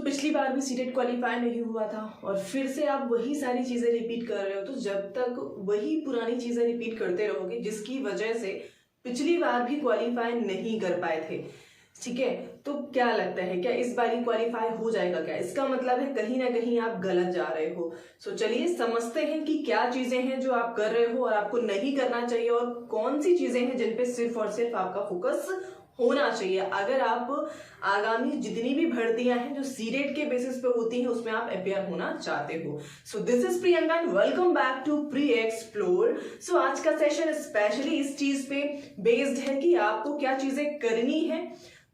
पिछली बार भी CTET qualify नहीं हुआ था और फिर से आप वही सारी चीज़ें रिपीट कर रहे हो। तो जब तक वही पुरानी चीज़ें रिपीट करते रहोगे जिसकी वजह से पिछली बार भी क्वालिफाई नहीं कर पाए थे, ठीक है, तो क्या लगता है क्या इस बार ही क्वालिफाई हो जाएगा? क्या इसका मतलब है कहीं ना कहीं आप गलत जा रहे हो। चलिए समझते हैं कि क्या चीजें हैं जो आप कर रहे हो और आपको नहीं करना चाहिए और कौन सी चीजें हैं जिन पे सिर्फ और सिर्फ आपका फोकस होना चाहिए अगर आप आगामी जितनी भी भर्तियां हैं जो सीटेट के बेसिस पे होती हैं उसमें आप अपेयर होना चाहते हो। So this is Priyanka and welcome back to pre explore. So आज का सेशन स्पेशली इस चीज पे बेस्ड है कि आपको क्या चीजें करनी है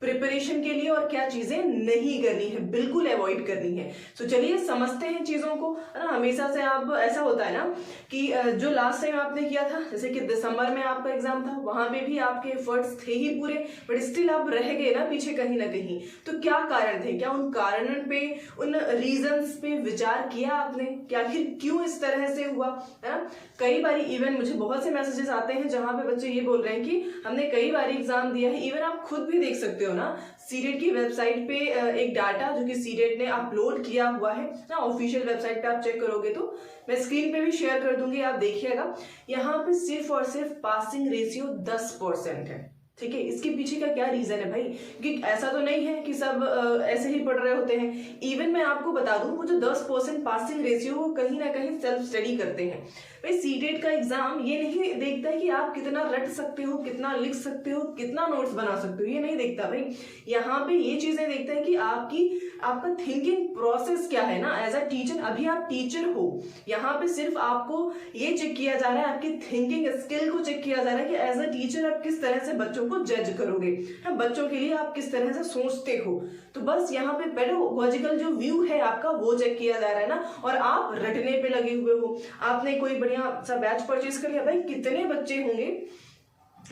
प्रिपरेशन के लिए और क्या चीजें नहीं करनी है, बिल्कुल अवॉइड करनी है। चलिए समझते हैं चीजों को, है ना। हमेशा से आप ऐसा होता है ना कि जो लास्ट टाइम आपने किया था, जैसे कि दिसंबर में आपका एग्जाम था, वहां पे भी आपके एफर्ट्स थे ही पूरे, बट स्टिल आप रह गए ना पीछे कहीं ना कहीं। तो क्या कारण थे? क्या उन कारणों पे, उन रीजंस पे विचार किया आपने कि आखिर क्यों इस तरह से हुआ, है ना। कई बार इवन मुझे बहुत से मैसेजेस आते हैं जहां पे बच्चे ये बोल रहे हैं कि हमने कई बार एग्जाम दिया है। इवन आप खुद भी देख सकते हो ना, सीटेट की वेबसाइट पे एक डाटा जो कि सीटेट ने अपलोड किया हुआ है ना, ऑफिशियल वेबसाइट पे आप चेक करोगे तो मैं स्क्रीन पे भी शेयर कर दूंगी, आप देखिएगा। यहाँ पे सिर्फ और सिर्फ पासिंग रेशियो 10% है, ठीक है। इसके पीछे का क्या रीजन है भाई? क्योंकि ऐसा तो नहीं है कि सब ऐसे ही पढ़ रहे होते हैं। इवन मैं आपको बता दूं, वो जो 10% पासिंग रेशियो वो कहीं ना कहीं सेल्फ स्टडी करते हैं। भाई सीटेट का एग्जाम ये नहीं देखता है कि आप कितना रट सकते हो, कितना लिख सकते हो, कितना नोट्स बना सकते हो, ये नहीं देखता भाई। यहाँ पे ये चीजें देखता है कि आपका थिंकिंग प्रोसेस क्या है ना। एज अ टीचर, अभी आप टीचर हो, यहाँ पे सिर्फ आपको ये चेक किया जा रहा है, आपकी थिंकिंग स्किल को चेक किया जा रहा है कि एज अ टीचर आप किस तरह से बच्चों को जज करोगे, बच्चों के लिए आप किस तरह से सोचते हो। तो बस यहाँ पे पेडागोजिकल जो व्यू है आपका वो चेक किया जा रहा है ना, और आप रटने पे लगे हुए हो। आपने कोई बढ़िया सा बैच परचेज कर लिया, भाई कितने बच्चे होंगे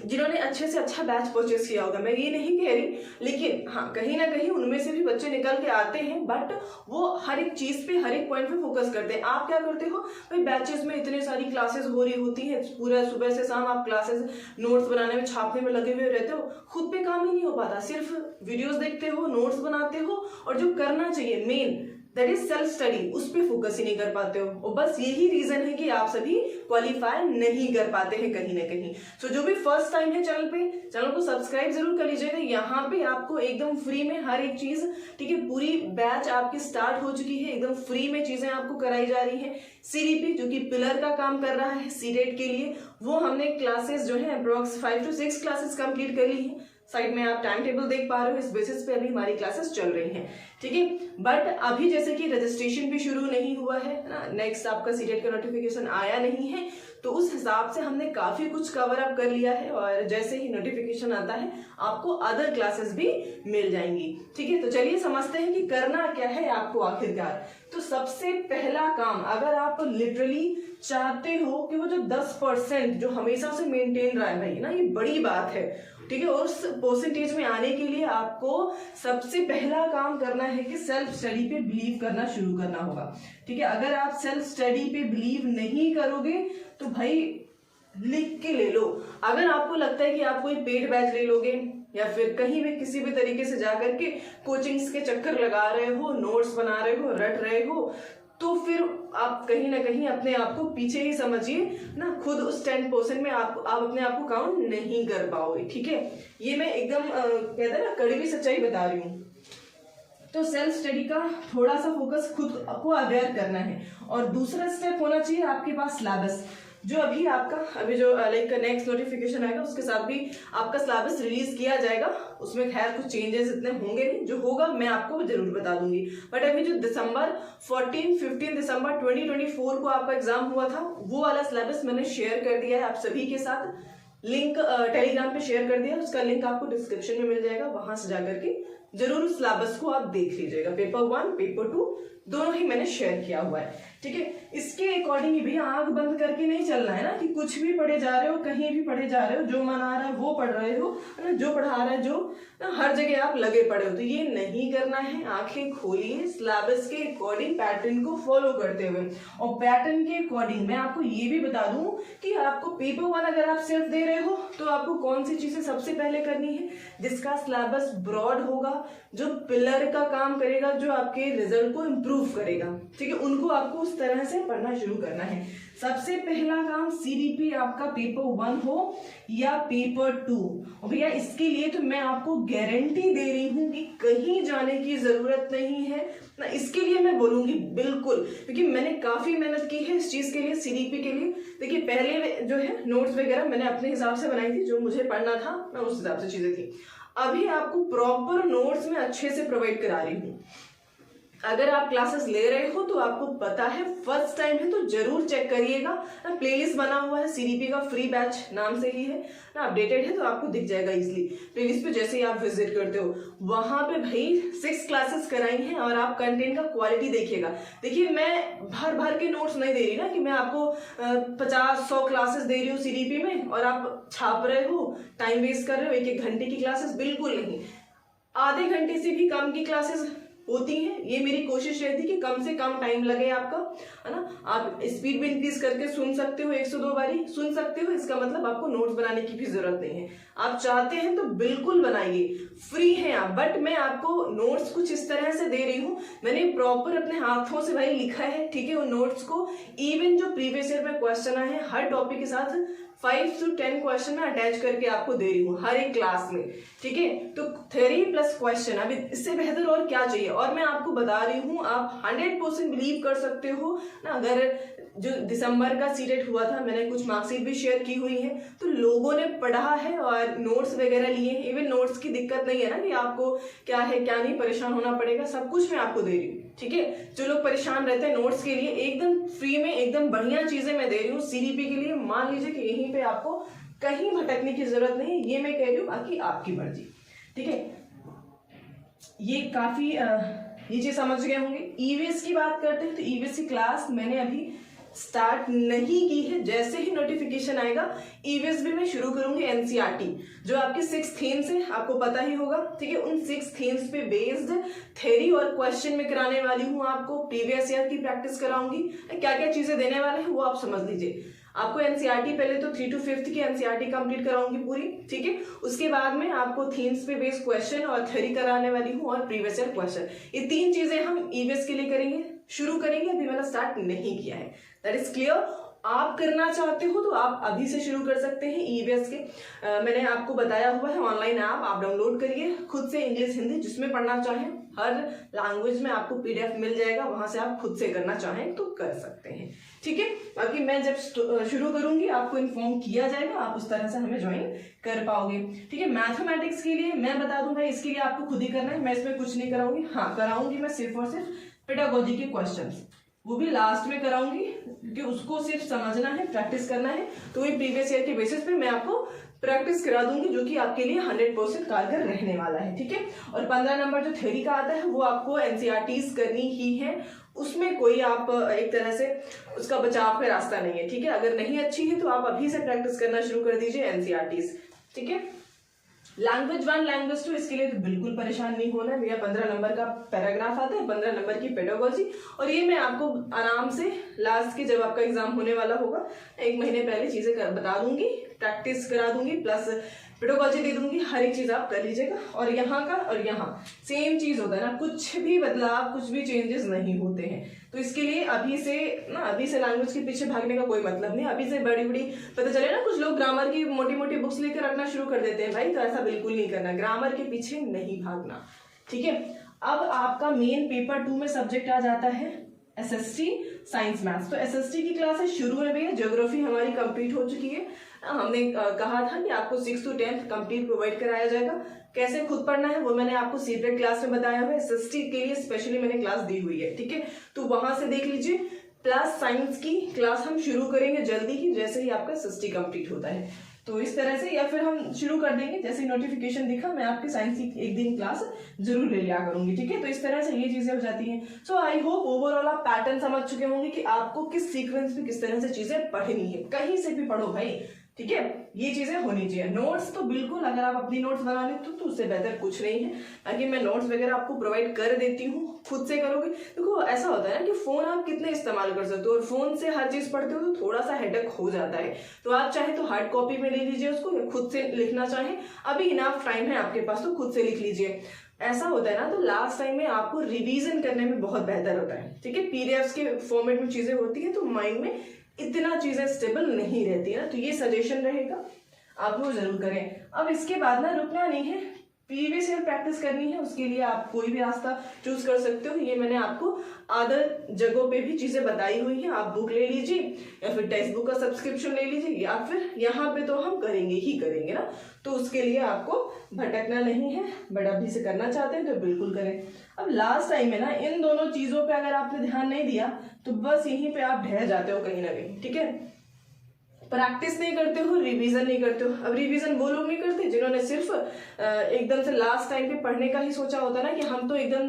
जिन्होंने अच्छे से अच्छा बैच परचेज किया होगा, मैं ये नहीं कह रही, लेकिन हाँ कहीं ना कहीं उनमें से भी बच्चे निकल के आते हैं, बट वो हर एक चीज पे, हर एक पॉइंट पे फोकस करते हैं। आप क्या करते हो भाई, बैचेस में इतने सारी क्लासेस हो रही होती हैं, पूरा सुबह से शाम आप क्लासेस नोट्स बनाने में, छापने में लगे हुए रहते हो, खुद पे काम ही नहीं हो पाता, सिर्फ वीडियोस देखते हो, नोट्स बनाते हो, और जो करना चाहिए main that is self study, उस पर फोकस ही नहीं कर पाते हो। और बस यही रीजन है कि आप सभी क्वालिफाई नहीं कर पाते हैं कहीं ना कहीं। जो भी फर्स्ट टाइम है चैनल को सब्सक्राइब जरूर कर लीजिएगा। यहाँ पे आपको एकदम फ्री में हर एक चीज, ठीक है, पूरी बैच आपकी स्टार्ट हो चुकी है, एकदम फ्री में चीजें आपको कराई जा रही है। सीडीपी जो कि पिलर का काम कर रहा है सीटेट के लिए, वो हमने क्लासेस जो है अप्रोक्स 5 to 6 क्लासेस कंप्लीट कर ली है। साइड में आप टाइम टेबल देख पा रहे हो, इस बेसिस पे अभी हमारी क्लासेस चल रही हैं, ठीक है। बट अभी जैसे कि रजिस्ट्रेशन भी शुरू नहीं हुआ है ना, नेक्स्ट आपका सीटेट का नोटिफिकेशन आया नहीं है, तो उस हिसाब से हमने काफी कुछ कवर अप कर लिया है, और जैसे ही नोटिफिकेशन आता है आपको अदर क्लासेस भी मिल जाएंगी, ठीक है। तो चलिए समझते हैं कि करना क्या है आपको आखिरकार। तो सबसे पहला काम, अगर आप लिटरली चाहते हो कि वो जो 10% जो हमेशा से मेंटेन रहा है भाई ना, ये बड़ी बात है, ठीक है, और उस परसेंटेज में आने के लिए आपको सबसे पहला काम करना है कि सेल्फ स्टडी पे बिलीव करना शुरू करना होगा, ठीक है। अगर आप सेल्फ स्टडी पे बिलीव नहीं करोगे तो भाई लिख के ले लो। अगर आपको लगता है कि आप कोई पेड बैच ले लोगे या फिर कहीं भी किसी भी तरीके से जाकर के कोचिंग्स के चक्कर लगा रहे हो, नोट्स बना रहे हो, रट रहे हो, तो फिर आप कहीं ना कहीं अपने आप को पीछे ही समझिए ना। खुद उस 10% में आप अपने आप को काउंट नहीं कर पाओगे, ठीक है। ये मैं एकदम कहते हैं ना कड़वी सच्चाई बता रही हूँ। तो सेल्फ स्टडी का थोड़ा सा फोकस खुद को अवेयर करना है, और दूसरा स्टेप होना चाहिए आपके पास सिलेबस, जो अभी जो लाइक नेक्स्ट नोटिफिकेशन आएगा उसके साथ भी आपका सिलेबस रिलीज किया जाएगा। उसमें खैर कुछ चेंजेस इतने होंगे नहीं, जो होगा मैं आपको जरूर बता दूंगी। बट अभी जो 15 दिसंबर 2024 को आपका एग्जाम हुआ था, वो वाला सिलेबस मैंने शेयर कर दिया है आप सभी के साथ। लिंक टेलीग्राम पे शेयर कर दिया, उसका लिंक आपको डिस्क्रिप्शन में मिल जाएगा, वहां से जाकर के जरूर उस सिलेबस को आप देख लीजिएगा। पेपर 1 पेपर 2 दोनों ही मैंने शेयर किया हुआ है, ठीक ठीक है। इसके अकॉर्डिंग ही भैया आंख बंद करके नहीं चलना है ना, कि कुछ भी पढ़े जा रहे हो, कहीं भी पढ़े जा रहे हो, जो मन आ रहा है वो पढ़ रहे हो, है ना, जो पढ़ा रहा है जो हर जगह आप लगे पड़े हो, तो ये नहीं करना है। आंखें खोलिए, सिलेबस के अकॉर्डिंग पैटर्न को फॉलो करते हुए। और पैटर्न के अकॉर्डिंग मैं आपको ये भी बता दूं कि आपको पेपर 1 अगर आप सिर्फ दे रहे हो तो आपको कौन सी चीजें सबसे पहले करनी है, जिसका सिलेबस ब्रॉड होगा, जो पिलर का काम करेगा, जो आपके रिजल्ट को इम्प्रूव करेगा, ठीक है, उनको आपको उस तरह से पढ़ना शुरू करना है। सबसे पहला काम सीडीपी आपका पेपर 1 हो या पेपर 2, और भैया इसके लिए तो मैं आपको गारंटी दे रही हूं कि कहीं जाने की जरूरत नहीं है ना, इसके लिए मैं बोलूंगी बिल्कुल, क्योंकि मैंने काफी मेहनत की है इस चीज के लिए, सीडीपी के लिए। देखिए पहले जो है नोट्स वगैरह मैंने अपने हिसाब से बनाई थी, जो मुझे पढ़ना था मैं उस हिसाब से चीजें थी। अभी आपको प्रॉपर नोट्स में अच्छे से प्रोवाइड करा रही हूँ। अगर आप क्लासेस ले रहे हो तो आपको पता है, फर्स्ट टाइम है तो जरूर चेक करिएगा, प्लेलिस्ट बना हुआ है सीडीपी का, फ्री बैच नाम से ही है ना, अपडेटेड है तो आपको दिख जाएगा इजीली प्लेलिस्ट पे, जैसे ही आप विजिट करते हो वहां पे भाई 6 क्लासेस कराई हैं। और आप कंटेंट का क्वालिटी देखिएगा। देखिए मैं भर भर के नोट्स नहीं दे रही ना, कि मैं आपको 50-100 क्लासेस दे रही हूँ सीडीपी में और आप छाप रहे हो, टाइम वेस्ट कर रहे हो 1-1 घंटे की क्लासेस, बिल्कुल नहीं। आधे घंटे से भी कम की क्लासेस होती है, ये मेरी कोशिश रहती है कि कम से कम टाइम लगे आपका, है ना। आप स्पीड भी इंक्रीज करके सुन सकते हो, 102 बारी सुन सकते हो, इसका मतलब आपको नोट्स बनाने की भी जरूरत नहीं है। आप चाहते हैं तो बिल्कुल बनाइए, फ्री है आप, बट मैं आपको नोट्स कुछ इस तरह से दे रही हूँ, मैंने प्रॉपर अपने हाथों से भाई लिखा है, ठीक है, उन नोट्स को। इवन जो प्रीवियस ईयर में क्वेश्चन आए हैं हर टॉपिक के साथ 5 से 10 क्वेश्चन में अटैच करके आपको दे रही हूँ हर एक क्लास में, ठीक है। तो थ्योरी प्लस क्वेश्चन, अभी इससे बेहतर और क्या चाहिए। और मैं आपको बता रही हूँ, आप 100% बिलीव कर सकते हो ना, अगर जो दिसंबर का सीटेट हुआ था, मैंने कुछ मार्कशीट भी शेयर की हुई है, तो लोगों ने पढ़ा है और नोट्स वगैरह लिए हैं। इवन नोट्स की दिक्कत नहीं है ना, कि आपको क्या है क्या नहीं परेशान होना पड़ेगा, सब कुछ मैं आपको दे रही हूँ, ठीक है। जो लोग परेशान रहते हैं नोट्स के लिए, एकदम फ्री में एकदम बढ़िया चीजें मैं दे रही हूँ सीडीपी के लिए। मान लीजिए कि यहीं पे आपको कहीं भटकने की जरूरत नहीं है, ये मैं कह रही हूँ, बाकी आपकी मर्जी, ठीक है। ये काफी ये चीज समझ गए होंगे। ईवीएस की बात करते हैं तो ईवीएस की क्लास मैंने अभी स्टार्ट नहीं की है, जैसे ही नोटिफिकेशन आएगा ईवीएस भी मैं शुरू करूंगी। एनसीईआरटी जो आपके 6 थीम्स है, आपको पता ही होगा, ठीक है, उन 6 थीम्स पे बेस्ड थ्योरी और क्वेश्चन में कराने वाली हूँ आपको। प्रीवियस ईयर की प्रैक्टिस कराऊंगी, क्या क्या चीजें देने वाले हैं वो आप समझ लीजिए। आपको एनसीईआरटी पहले तो 3 to 5th की एनसीईआरटी कंप्लीट कराऊंगी पूरी, ठीक है। उसके बाद में आपको थीम्स पे बेस्ड क्वेश्चन और थ्योरी कराने वाली हूँ, और प्रीवियस ईयर क्वेश्चन। ये 3 चीजें हम ईवीएस के लिए करेंगे, शुरू करेंगे, अभी मैंने स्टार्ट नहीं किया है। That is clear. आप करना चाहते हो तो आप अभी से शुरू कर सकते हैं ईवीएस के। मैंने आपको बताया हुआ है ऑनलाइन ऐप, आप डाउनलोड करिए खुद से, इंग्लिश हिंदी जिसमें पढ़ना चाहें, हर लैंग्वेज में आपको पीडीएफ मिल जाएगा, वहां से आप खुद से करना चाहें तो कर सकते हैं, ठीक है। बाकी मैं जब शुरू करूंगी आपको इन्फॉर्म किया जाएगा, आप उस तरह से हमें ज्वाइन कर पाओगे, ठीक है। मैथमेटिक्स के लिए मैं बता दूंगा, इसके लिए आपको खुद ही करना है, मैं इसमें कुछ नहीं कराऊंगी। हाँ कराऊंगी मैं सिर्फ और सिर्फ पेडागोजी के क्वेश्चंस, वो भी लास्ट में कराऊंगी, क्योंकि उसको सिर्फ समझना है, प्रैक्टिस करना है। तो वही प्रीवियस ईयर के बेसिस पे मैं आपको प्रैक्टिस करा दूंगी, जो कि आपके लिए 100% कारगर रहने वाला है, ठीक है। और 15 नंबर जो थ्योरी का आता है वो आपको एनसीईआरटीज करनी ही है, उसमें कोई आप एक तरह से उसका बचाव का रास्ता नहीं है, ठीक है। अगर नहीं अच्छी है तो आप अभी से प्रैक्टिस करना शुरू कर दीजिए एनसीईआरटीज, ठीक है। लैंग्वेज 1 लैंग्वेज 2 इसके लिए तो बिल्कुल परेशान नहीं होना है भैया। 15 नंबर का पैराग्राफ आता है, 15 नंबर की पेडागोजी, और ये मैं आपको आराम से लास्ट के जब आपका एग्जाम होने वाला होगा 1 महीने पहले चीजें बता दूंगी, प्रैक्टिस करा दूंगी, प्लस पेडागोजी दे दूंगी, हर एक चीज आप कर लीजिएगा। और यहाँ का और यहाँ सेम चीज होता है ना, कुछ भी बदलाव, कुछ भी चेंजेस नहीं होते हैं। तो इसके लिए अभी से लैंग्वेज के पीछे भागने का कोई मतलब नहीं। अभी से बड़ी बड़ी पता चले ना, कुछ लोग ग्रामर की मोटी मोटी बुक्स लेकर रखना शुरू कर देते हैं, भाई तो ऐसा बिल्कुल नहीं करना, ग्रामर के पीछे नहीं भागना, ठीक है। अब आपका मेन पेपर 2 में सब्जेक्ट आ जाता है एसएसटी साइंस मैथ्स। तो एसएसटी की क्लासेस शुरू में भी है, ज्योग्राफी हमारी कंप्लीट हो चुकी है। हमने कहा था कि आपको 6 to 10 कंप्लीट प्रोवाइड कराया जाएगा। कैसे खुद पढ़ना है वो मैंने आपको सीक्रेट क्लास में बताया हुआ है, एसएसटी के लिए स्पेशली मैंने क्लास दी हुई है, ठीक है। तो वहां से देख लीजिए। प्लस साइंस की क्लास हम शुरू करेंगे जल्दी ही, जैसे ही आपका एसएसटी कंप्लीट होता है। तो इस तरह से, या फिर हम शुरू कर देंगे, जैसे नोटिफिकेशन दिखा मैं आपके साइंस की एक दिन क्लास जरूर ले लिया करूंगी, ठीक है। तो इस तरह से ये चीजें हो जाती हैं। सो आई होप ओवरऑल आप पैटर्न समझ चुके होंगे कि आपको किस सीक्वेंस में किस तरह से चीजें पढ़नी है। कहीं से भी पढ़ो भाई, ठीक है, ये चीजें होनी चाहिए। नोट्स तो बिल्कुल, अगर आप अपनी नोट्स बना लेते हो तो उससे बेहतर कुछ नहीं है। बाकी मैं नोट्स वगैरह आपको प्रोवाइड कर देती हूँ, खुद से करोगे। देखो ऐसा होता है ना कि फोन आप कितने इस्तेमाल कर सकते हो, और फोन से हर चीज पढ़ते हो तो थोड़ा सा हेडेक हो जाता है। तो आप चाहे तो हार्ड कॉपी में ले लीजिए उसको, या खुद से लिखना चाहे, अभी इनफ टाइम है आपके पास तो खुद से लिख लीजिए। ऐसा होता है ना, तो लास्ट टाइम में आपको रिवीजन करने में बहुत बेहतर होता है, ठीक है। पीडीएफ्स के फॉर्मेट में चीजें होती है तो माइंड में इतना चीजें स्टेबल नहीं रहती है ना, तो ये सजेशन रहेगा, आप वो जरूर करें। अब इसके बाद ना रुकना नहीं है, प्रीवियस ईयर प्रैक्टिस करनी है। उसके लिए आप कोई भी रास्ता चूज कर सकते हो। ये मैंने आपको अदर जगहों पे भी चीजें बताई हुई हैं। आप बुक ले लीजिए, या फिर टेक्स्ट बुक का सब्सक्रिप्शन ले लीजिए, या फिर यहाँ पे तो हम करेंगे ही करेंगे ना, तो उसके लिए आपको भटकना नहीं है। बट अभी से करना चाहते हैं तो बिल्कुल करें। अब लास्ट टाइम में ना इन दोनों चीजों पे अगर आपने ध्यान नहीं दिया तो बस यहीं पे आप ढह जाते हो कहीं ना कहीं, ठीक है। प्रैक्टिस नहीं करते हो, रिवीजन नहीं करते हो। अब रिवीजन वो लोग नहीं करते जिन्होंने सिर्फ एकदम से लास्ट टाइम पे पढ़ने का ही सोचा होता ना, कि हम तो एकदम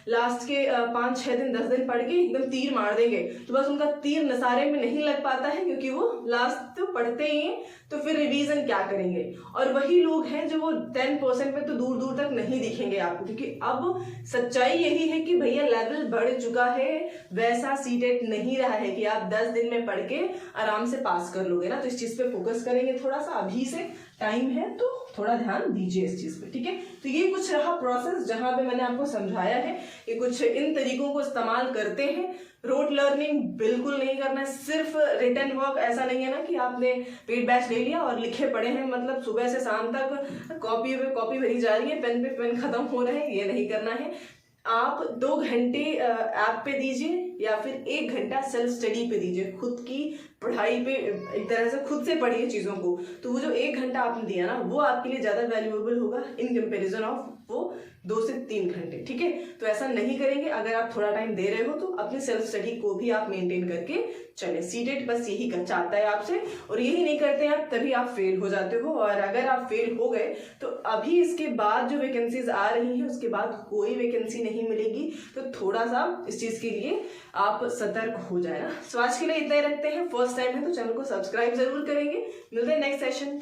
लास्ट के 5-6 दिन 10 दिन पढ़ के एकदम तीर मार देंगे। तो बस उनका तीर नसारे में नहीं लग पाता है, क्योंकि वो लास्ट तो पढ़ते ही हैं, तो फिर रिवीजन क्या करेंगे। और वही लोग हैं जो वो 10% पे तो दूर दूर तक नहीं दिखेंगे आपको, क्योंकि अब सच्चाई यही है कि भैया लेवल बढ़ चुका है। वैसा सीटेट नहीं रहा है कि आप 10 दिन में पढ़ के आराम से पास कर लोगे ना। तो इस चीज पे फोकस करेंगे, थोड़ा सा अभी से टाइम है तो थोड़ा ध्यान दीजिए इस चीज पे, ठीक है। तो ये कुछ रहा प्रोसेस जहां पे मैंने आपको समझाया है। ये कुछ इन तरीकों को इस्तेमाल करते हैं। रोट लर्निंग बिल्कुल नहीं करना है, सिर्फ रिटन वर्क। ऐसा नहीं है ना कि आपने पेड बैच ले लिया और लिखे पढ़े हैं, मतलब सुबह से शाम तक कॉपी पे कॉपी भरी जा रही है, पेन पे पेन खत्म हो रहे हैं, ये नहीं करना है। आप 2 घंटे ऐप पे दीजिए, या फिर 1 घंटा सेल्फ स्टडी पे दीजिए, खुद की पढ़ाई पे एक तरह से खुद से पढ़िए चीजों को। तो वो जो 1 घंटा आपने दिया ना, वो आपके लिए ज्यादा वैल्यूएबल होगा इन कंपैरिजन ऑफ वो 2 से 3 घंटे, ठीक है। तो ऐसा नहीं करेंगे। अगर आप थोड़ा टाइम दे रहे हो तो अपने सेल्फ स्टडी को भी आप मेंटेन करके चले। सीटेट बस यही चाहता है आपसे, और यही नहीं करते आप तभी आप फेल हो जाते हो। और अगर आप फेल हो गए तो अभी इसके बाद जो वैकेंसीज आ रही है उसके बाद कोई वैकेंसी नहीं मिलेगी। तो थोड़ा सा इस चीज के लिए आप सतर्क हो जाए ना। सो आज के लिए इतना ही रखते हैं। फर्स्ट टाइम है तो चैनल को सब्सक्राइब जरूर करेंगे। मिलते हैं नेक्स्ट सेशन।